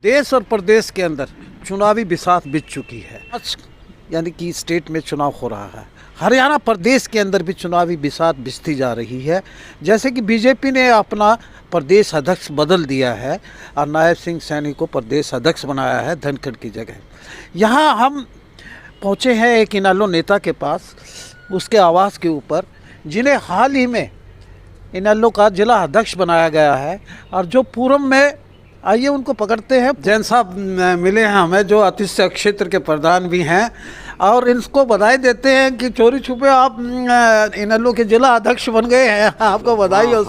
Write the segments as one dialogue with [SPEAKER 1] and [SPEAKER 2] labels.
[SPEAKER 1] देश और प्रदेश के अंदर चुनावी बिसात बीत चुकी है। यानी कि स्टेट में चुनाव हो रहा है। हरियाणा प्रदेश के अंदर भी चुनावी बिसात बिछती जा रही है। जैसे कि बीजेपी ने अपना प्रदेश अध्यक्ष बदल दिया है और नायब सिंह सैनी को प्रदेश अध्यक्ष बनाया है धनखड़ की जगह। यहाँ हम पहुँचे हैं एक इनेलो नेता के पास, उसके आवास के ऊपर, जिन्हें हाल ही में इनेलो का जिला अध्यक्ष बनाया गया है। और जो पूर्व में, आइए उनको पकड़ते हैं। जैन साहब मिले हैं हमें, जो अतिशय क्षेत्र के प्रधान भी हैं, और इनको बधाई देते हैं कि चोरी छुपे आप इनेलो के जिला अध्यक्ष बन गए हैं। आपको बधाई हो।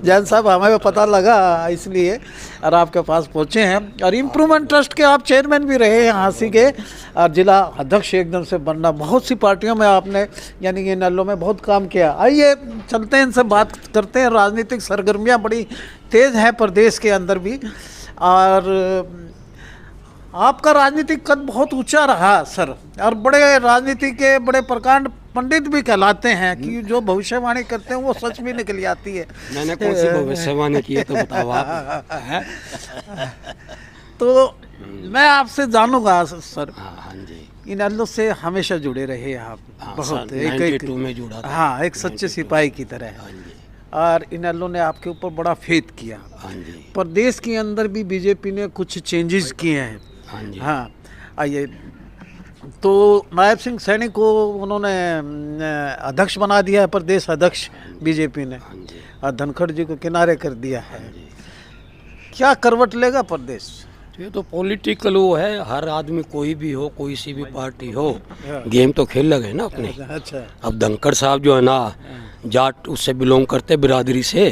[SPEAKER 1] जैन साहब, हमें पता लगा इसलिए और आपके पास पहुँचे हैं। और इम्प्रूवमेंट ट्रस्ट के आप चेयरमैन भी रहे हैं हाँसी के, और जिला अध्यक्ष एकदम से बनना। बहुत सी पार्टियों में आपने यानी कि इनेलो में बहुत काम किया। आइए चलते हैं, इनसे बात करते हैं। राजनीतिक सरगर्मियाँ बड़ी तेज़ हैं प्रदेश के अंदर भी, और आपका राजनीतिक कद बहुत ऊंचा रहा सर, और बड़े राजनीति के बड़े प्रकांड पंडित भी कहलाते हैं कि जो भविष्यवाणी करते हैं वो सच भी निकल आती है।
[SPEAKER 2] मैंने कौन सी भविष्यवाणी की है तो बताओ आप।
[SPEAKER 1] तो मैं आपसे जानूंगा सर।
[SPEAKER 2] हाँ जी,
[SPEAKER 1] इनेलो से हमेशा जुड़े रहे आप। बहुत
[SPEAKER 2] 92 में जुड़ा था।
[SPEAKER 1] हाँ, एक सच्चे सिपाही की तरह।
[SPEAKER 2] हाँ जी,
[SPEAKER 1] और इनेलो ने आपके ऊपर बड़ा फेथ किया।
[SPEAKER 2] हाँ जी,
[SPEAKER 1] प्रदेश के अंदर भी बीजेपी ने कुछ चेंजेस किए हैं।
[SPEAKER 2] हाँ जी।
[SPEAKER 1] हाँ, आइए। तो नायब सिंह सैनी को उन्होंने अध्यक्ष बना दिया है, प्रदेश अध्यक्ष बीजेपी ने,
[SPEAKER 2] हाँ जी,
[SPEAKER 1] और धनखड़ जी को किनारे कर दिया है।
[SPEAKER 2] हाँ जी।
[SPEAKER 1] क्या करवट लेगा प्रदेश?
[SPEAKER 2] ये तो पॉलिटिकल वो है, हर आदमी कोई भी हो, कोई सी भी पार्टी हो, गेम तो खेल लगे ना अपने।
[SPEAKER 1] अच्छा।
[SPEAKER 2] अब धनखड़ साहब जो है ना, जाट उससे बिलोंग करते बिरादरी से,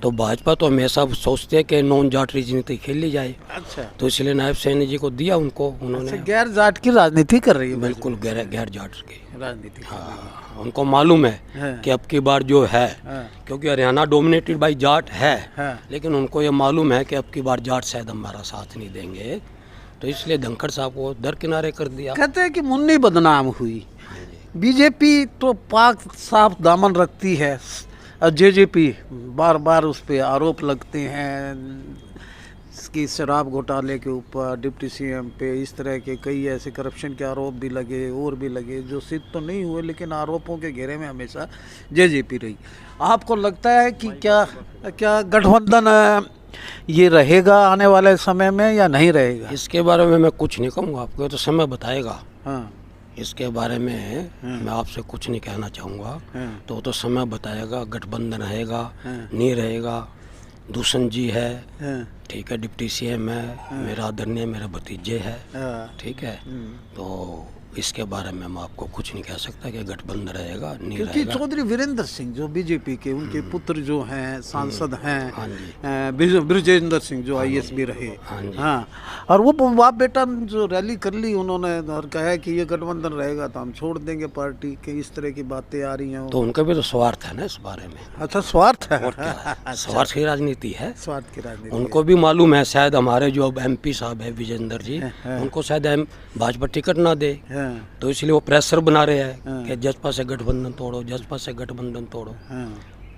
[SPEAKER 2] तो भाजपा तो हमेशा सोचते हैं कि नॉन जाट राजनीति खेल ली जाए।
[SPEAKER 1] अच्छा,
[SPEAKER 2] तो इसलिए नायब सैनी जी को दिया उनको। उन्होंने
[SPEAKER 1] गैर जाट की राजनीति कर रही है।
[SPEAKER 2] बिल्कुल गैर जाट की
[SPEAKER 1] राजनीति।
[SPEAKER 2] हाँ, उनको मालूम है कि अब की बार जो है, क्योंकि हरियाणा डोमिनेटेड बाई जाट है, लेकिन उनको ये मालूम है कि अब की बार जाट शायद हमारा साथ नहीं देंगे, तो इसलिए धनखड़ साहब को दरकिनारे कर दिया।
[SPEAKER 1] कहते हैं कि मुन्नी बदनाम हुई। बीजेपी तो पाक साफ दामन रखती है, और जेजेपी बार बार उस पर आरोप लगते हैं कि शराब घोटाले के ऊपर, डिप्टी सीएम पे, इस तरह के कई ऐसे करप्शन के आरोप भी लगे और भी लगे, जो सिद्ध तो नहीं हुए, लेकिन आरोपों के घेरे में हमेशा जेजेपी रही। आपको लगता है कि क्या गठबंधन ये रहेगा आने वाले समय में या नहीं रहेगा?
[SPEAKER 2] इसके बारे में मैं कुछ नहीं कहूँगा, आपको तो समय बताएगा।
[SPEAKER 1] हाँ,
[SPEAKER 2] इसके बारे में मैं आपसे कुछ नहीं कहना चाहूँगा, तो समय बताएगा। गठबंधन रहेगा नहीं रहेगा। दूषण जी है, ठीक है, डिप्टी सीएम है, मेरा आदरणीय मेरे भतीजे है, ठीक है, तो इसके बारे में मैं आपको कुछ नहीं कह सकता कि गठबंधन रहेगा नहीं
[SPEAKER 1] क्योंकि
[SPEAKER 2] रहेगा।
[SPEAKER 1] चौधरी वीरेंद्र सिंह जो बीजेपी के, उनके पुत्र जो हैं सांसद हैं,
[SPEAKER 2] हाँ जी,
[SPEAKER 1] ब्रजेंद्र सिंह जो आईएएस भी रहे। हाँ, और वो बाप बेटा जो रैली कर ली उन्होंने, और कहा कि ये गठबंधन रहेगा तो हम छोड़ देंगे पार्टी के, इस तरह की बातें आ रही हैं।
[SPEAKER 2] तो उनका भी तो स्वार्थ है ना इस बारे में।
[SPEAKER 1] अच्छा, स्वार्थ है।
[SPEAKER 2] और क्या है? स्वार्थ की राजनीति है।
[SPEAKER 1] स्वार्थ की राजनीति।
[SPEAKER 2] उनको भी मालूम है, शायद हमारे जो अब एमपी साहब है विजेंद्र जी, उनको शायद भाजपा टिकट ना दे, तो इसलिए वो प्रेशर बना रहे हैं कि जसपा से गठबंधन तोड़ो, जसपा से गठबंधन तोड़ो।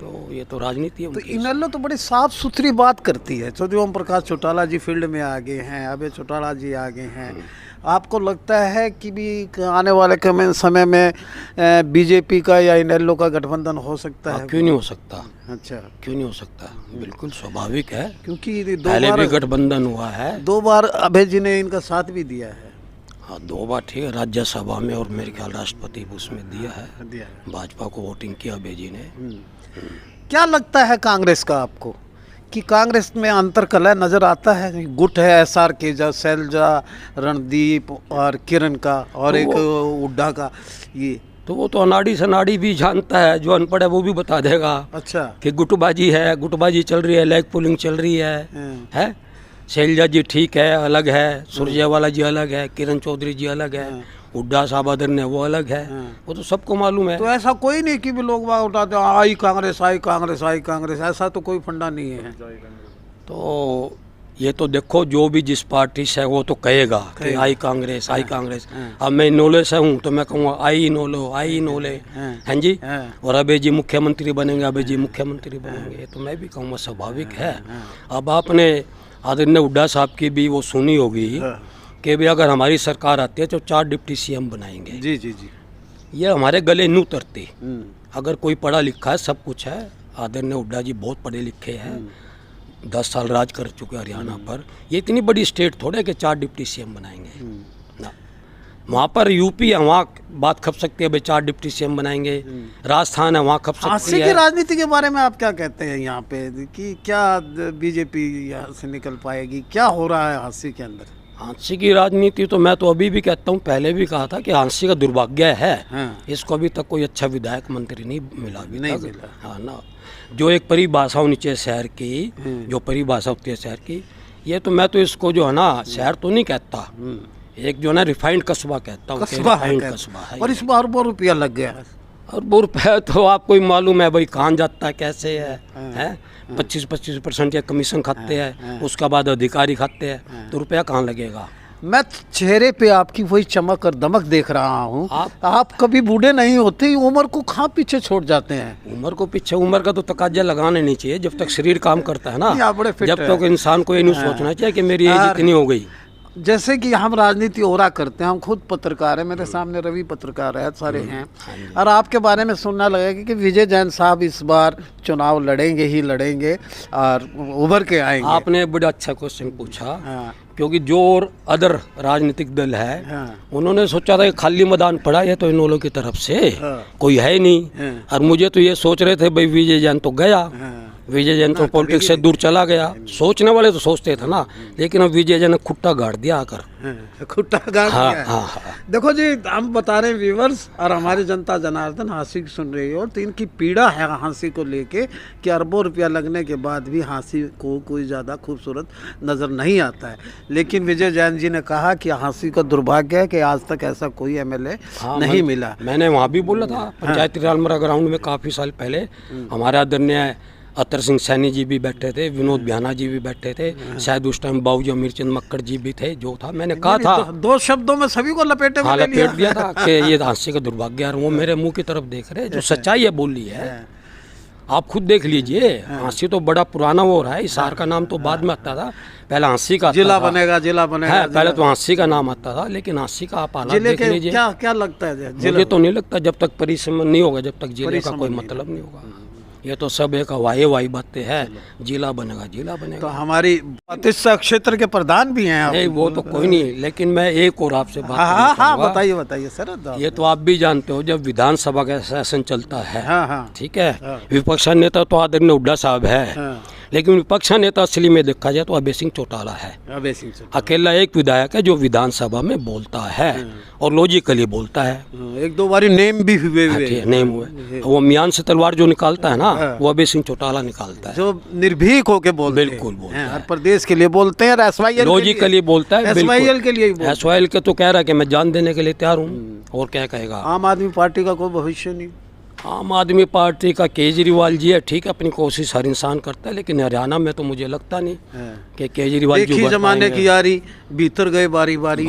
[SPEAKER 2] तो ये तो राजनीति है।
[SPEAKER 1] तो इनेलो तो बड़ी साफ सुथरी बात करती है। चौधरी ओम प्रकाश चौटाला जी फील्ड में आ गए हैं, अभय चौटाला जी आ गए हैं। आपको लगता है कि भी आने वाले समय में बीजेपी का या इनेलो का गठबंधन हो सकता है?
[SPEAKER 2] क्यों नहीं हो सकता?
[SPEAKER 1] अच्छा,
[SPEAKER 2] क्यों नहीं हो सकता? बिल्कुल स्वाभाविक है,
[SPEAKER 1] क्योंकि
[SPEAKER 2] पहले भी गठबंधन हुआ है।
[SPEAKER 1] 2 बार अभय जी ने इनका साथ भी दिया है।
[SPEAKER 2] हाँ, 2 बार, ठीक है, राज्यसभा में और मेरे ख्याल राष्ट्रपति उसमें दिया है। भाजपा को वोटिंग किया अभय जी ने।
[SPEAKER 1] क्या लगता है कांग्रेस का आपको, कि कांग्रेस में अंतर कलह नजर आता है? गुट है एसआर के, जा शैलजा, रणदीप और किरण का, और एक हुड्डा का, ये
[SPEAKER 2] तो वो तो अनाड़ी से नाड़ी भी जानता है, जो अनपढ़ है वो भी बता देगा।
[SPEAKER 1] अच्छा,
[SPEAKER 2] कि गुटबाजी है, गुटबाजी चल रही है, लेग पुलिंग चल रही है? शैलजा जी ठीक है, अलग है, सुरजेवाला जी अलग है, किरण चौधरी जी अलग है, हुड्डा साहब आदरणीय वो अलग है, वो तो सबको मालूम है।
[SPEAKER 1] तो ऐसा कोई नहीं कि भी लोग वहाँ उठाते आई कांग्रेस, आई कांग्रेस, आई कांग्रेस, ऐसा तो कोई फंडा नहीं है।
[SPEAKER 2] तो ये तो देखो, जो भी जिस पार्टी से है वो तो कहेगा कि आई कांग्रेस, आई कांग्रेस। अब मैं इनोले से हूँ तो मैं कहूँगा आई इनोलो, आई इनोले, हैं जी। और अभय जी मुख्यमंत्री बनेंगे, अभय जी मुख्यमंत्री बनेंगे, तो मैं भी कहूँगा स्वाभाविक है। अब आपने आदरणीय हुड्डा साहब की भी वो सुनी होगी कि भी अगर हमारी सरकार आती है तो 4 डिप्टी सीएम बनाएंगे।
[SPEAKER 1] जी जी जी।
[SPEAKER 2] ये हमारे गले नहीं उतरती। अगर कोई पढ़ा लिखा है, सब कुछ है, आदरणीय हुड्डा जी बहुत पढ़े लिखे हैं, 10 साल राज कर चुके हरियाणा पर। ये इतनी बड़ी स्टेट थोड़े कि 4 डिप्टी सीएम बनाएंगे ना। वहाँ पर यूपी है, वहाँ बात खप सकती है भाई 4 डिप्टी सीएम बनाएंगे। राजस्थान है, वहाँ खप सकती
[SPEAKER 1] हांसी की
[SPEAKER 2] है।
[SPEAKER 1] राजनीति के बारे में आप क्या कहते हैं यहाँ पे कि क्या बीजेपी यहाँ से निकल पाएगी, क्या हो रहा है हांसी के अंदर?
[SPEAKER 2] हांसी की राजनीति तो मैं तो अभी भी कहता हूँ, पहले भी कहा था कि हांसी का दुर्भाग्य है। इसको अभी तक कोई अच्छा विधायक मंत्री नहीं मिला अभी
[SPEAKER 1] नहीं
[SPEAKER 2] तक।
[SPEAKER 1] मिला।
[SPEAKER 2] हाँ ना, जो एक परिभाषा होनी चाहिए शहर की, जो परिभाषा होती है शहर की, ये तो मैं तो इसको जो है ना शहर तो नहीं कहता, एक जो ना रिफाइंड कस्बा कहता हूँ।
[SPEAKER 1] कस्बा है,
[SPEAKER 2] रिफाइंड कस्बा है।
[SPEAKER 1] और इस बार बहुत रुपया लग गया है।
[SPEAKER 2] और वो रुपया तो आपको ही मालूम है भाई, कहाँ जाता है, कैसे है 25% या कमीशन खाते हैं, उसका बाद अधिकारी खाते हैं, तो रुपया कहाँ लगेगा?
[SPEAKER 1] मैं चेहरे पे आपकी वही चमक और दमक देख रहा हूँ। आप कभी बूढ़े नहीं होते, उम्र को कहाँ पीछे छोड़ जाते हैं?
[SPEAKER 2] उम्र को पीछे, उम्र का तो तकाजा लगाना नहीं चाहिए जब तक शरीर काम करता है ना।
[SPEAKER 1] आप बड़े फिट
[SPEAKER 2] जब तक इंसान को ये नहीं सोचना चाहिए कि मेरी एज इतनी हो गई।
[SPEAKER 1] जैसे कि हम राजनीति हो रहा करते हैं, हम खुद पत्रकार हैं, मेरे सामने रवि पत्रकार है, सारे हैं, और आपके बारे में सुनना लगेगा कि विजय जैन साहब इस बार चुनाव लड़ेंगे ही लड़ेंगे और उभर के आएंगे।
[SPEAKER 2] आपने बड़ा अच्छा क्वेश्चन पूछा। क्योंकि जो और अदर राजनीतिक दल है, उन्होंने सोचा था कि खाली मैदान पड़ा है तो इन लोगों की तरफ से कोई है नहीं। और मुझे तो ये सोच रहे थे भाई विजय जैन तो गया, विजय जैन तो पॉलिटिक्स से दूर चला गया। सोचने वाले तो सोचते थे ना, लेकिन अब विजय जैन ने खुट्टा गाड़ दिया आकर।
[SPEAKER 1] खुट्टा गाड़ दिया।
[SPEAKER 2] हाँ।
[SPEAKER 1] देखो जी, हम बता रहे हैं व्यूअर्स और हमारी जनता जनार्दन हांसी सुन रही हो, तो इनकी पीड़ा है हांसी को लेके कि अरबों रुपया लगने के बाद भी हांसी को कोई ज़्यादा खूबसूरत नज़र नहीं आता है। लेकिन विजय जैन जी ने कहा कि हांसी का दुर्भाग्य है कि आज तक ऐसा कोई एमएलए नहीं मिला।
[SPEAKER 2] मैंने वहाँ भी बोला था, पंचायती रालमरा ग्राउंड में काफ़ी साल पहले हमारे आदरणीय अतर सिंह सैनी जी भी बैठे थे, विनोद बिहाना जी भी बैठे थे, शायद उस टाइम बाबूजी अमीरचंद मक्कड़ जी भी थे। जो था मैंने कहा था,
[SPEAKER 1] दो शब्दों में सभी को लपेटे में
[SPEAKER 2] लपेट दिया था कि ये हांसी का दुर्भाग्य है। वो मेरे मुंह की तरफ देख रहे, जो सच्चाई है बोली है। आप खुद देख लीजिए, हांसी तो बड़ा पुराना वो रहा है। इस शहर का नाम तो बाद में आता था, पहले हांसी का
[SPEAKER 1] जिला बनेगा, जिला बनेगा।
[SPEAKER 2] पहले तो हांसी का नाम आता था, लेकिन हांसी का आप हालात देख लीजिए।
[SPEAKER 1] क्या लगता है?
[SPEAKER 2] मुझे तो नहीं लगता, जब तक परिश्रम नहीं होगा, जब तक जिले का कोई मतलब नहीं होगा। ये तो सब एक हवाई बातें हैं। जिला बनेगा, जिला बनेगा।
[SPEAKER 1] तो हमारी प्रतिष्ठा क्षेत्र के प्रधान भी हैं।
[SPEAKER 2] नहीं, वो तो कोई नहीं, लेकिन मैं एक और आपसे बात
[SPEAKER 1] हाँ, बताइए सर।
[SPEAKER 2] ये तो आप भी जानते हो, जब विधानसभा का सेशन चलता है,
[SPEAKER 1] हाँ,
[SPEAKER 2] ठीक है, विपक्ष नेता तो आदरणीय हुड्डा साहब है, लेकिन विपक्ष नेता असली में देखा जाए तो अभय सिंह चौटाला है। अकेला एक विधायक है जो विधानसभा में बोलता है और लॉजिकली बोलता है।
[SPEAKER 1] एक दो बारी नेम भी हुए
[SPEAKER 2] नेम हुए। वो मियान से तलवार जो निकालता है ना, वो अभय सिंह चौटाला निकालता है,
[SPEAKER 1] जो निर्भीक होके बोलते हैं।
[SPEAKER 2] बिल्कुल बोलता है,
[SPEAKER 1] हर प्रदेश के लिए बोलते हैं,
[SPEAKER 2] लॉजिकली बोलता है।
[SPEAKER 1] एसवाईएल के लिए,
[SPEAKER 2] एसवाईएल के तो कह रहा है कि मैं जान देने के लिए तैयार हूँ, और क्या कहेगा।
[SPEAKER 1] आम आदमी पार्टी का कोई भविष्य नहीं।
[SPEAKER 2] आम आदमी पार्टी का केजरीवाल जी है, ठीक है, अपनी कोशिश हर इंसान करता है, लेकिन हरियाणा में तो मुझे लगता नहीं कि केजरीवाल जी
[SPEAKER 1] जमाने की यारी भीतर गए बारी बारी।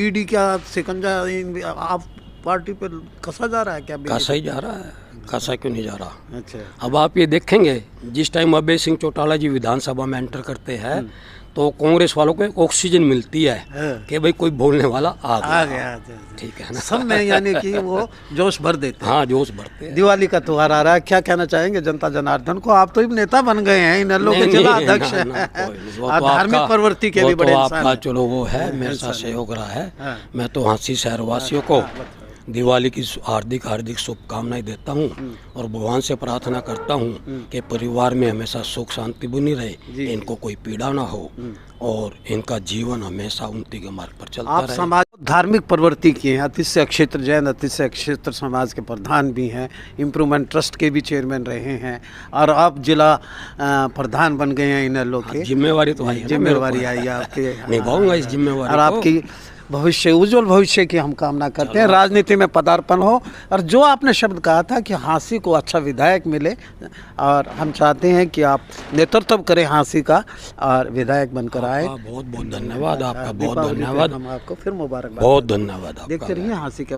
[SPEAKER 1] ईडी क्या शिकंजा आप पार्टी पर कसा जा रहा है? क्या
[SPEAKER 2] कसा ही जा रहा है, कसा क्यों नहीं जा रहा?
[SPEAKER 1] अच्छा,
[SPEAKER 2] अब आप ये देखेंगे, जिस टाइम अभय सिंह चौटाला जी विधानसभा में एंटर करते हैं तो कांग्रेस वालों को एक ऑक्सीजन मिलती है कि भाई कोई बोलने वाला आ गया। ठीक है ना,
[SPEAKER 1] सब में यानी कि वो जोश भर देते हैं।
[SPEAKER 2] हाँ, जोश भरते हैं।
[SPEAKER 1] दिवाली का त्योहार आ रहा है, क्या कहना चाहेंगे जनता जनार्दन को? आप तो नेता बन गए हैं, इन लोगों के जिला अध्यक्ष हैं, धार्मिक प्रवृत्ति के भी बड़े इंसान हैं।
[SPEAKER 2] चलो वो है, मेरे साथ सहयोग रहा है। मैं तो हांसी शहरवासियों को दिवाली की हार्दिक शुभकामनाएं देता हूं और भगवान से प्रार्थना करता हूं कि परिवार में हमेशा सुख शांति बनी रहे, इनको कोई पीड़ा ना हो और इनका जीवन हमेशा उन्नति के मार्ग पर चलता रहे।
[SPEAKER 1] आप समाज धार्मिक प्रवृत्ति किए हैं, अतिशय क्षेत्र जैन अतिशय क्षेत्र समाज के प्रधान भी हैं, इम्प्रूवमेंट ट्रस्ट के भी चेयरमैन रहे हैं, और आप जिला प्रधान बन गए हैं इन लोग के।
[SPEAKER 2] जिम्मेवारी तो आई,
[SPEAKER 1] जिम्मेवारी आई आपके,
[SPEAKER 2] निभाऊंगा इस जिम्मेवारी
[SPEAKER 1] और आपकी भविष्य, उज्जवल भविष्य की हम कामना करते हैं। राजनीति में पदार्पण हो, और जो आपने शब्द कहा था कि हांसी को अच्छा विधायक मिले, और हम चाहते हैं कि आप नेतृत्व करें हांसी का और विधायक बनकर आए।
[SPEAKER 2] बहुत बहुत धन्यवाद आपका, बहुत धन्यवाद।
[SPEAKER 1] हम आपको फिर मुबारकबाद,
[SPEAKER 2] बहुत धन्यवाद।
[SPEAKER 1] देखते रहिए हांसी के।